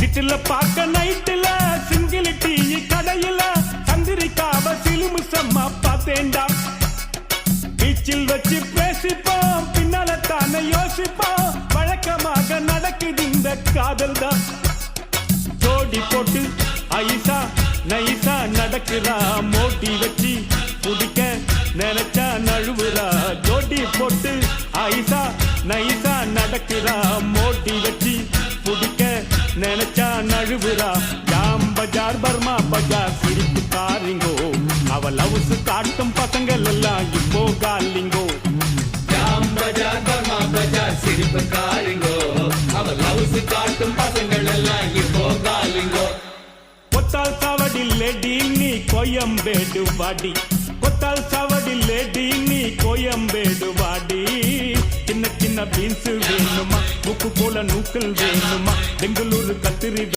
சிட்டில பார்க்க நைட்டுல single tea கடையில சந்திரிக்காவ சிலுமுசம்மா பார்த்தேன்டா. பீச்சில் வச்சு பேசிப்போம் பின்னால தானே யோசிப்போம் வழக்கமாக நடக்குது இந்த காதல் தான். ஜோடி போட்டு ஐசா நைசா நடக்கிறா மோட்டி வச்சு குடிக்க நினைச்சா நழுவுறா. ஜோடி போட்டு ஐசா நைசா நடக்கிறா மோட்டி வச்சு குடிக்க நினைச்சா நழுவுறா. ஜாம் பஜார் பர்மா பஜார் சிரிப்பு காரிங்கோ அவ லவ்ஸ் காட்டும் பசங்கள் எல்லாம் இப்போ காலிங்கோ. ஜாம் பஜார் பர்மா பஜார் சிரிப்பு காரிங்கோ அவ லவ்ஸ் காட்டும் பசங்கள் எல்லாம் இப்போ காலிங்கோ. கொத்தால் சாவடில்லே டீனி கோயம்பேடு வாடி. கொத்தால் சாவடில்லே டீனி கோயம்பேடு வாடி. சின்ன சின்ன பீன்ஸ் வேணுமா உப்பு போல நூக்கல் வேணுமா பெங்களூரு கத்திரி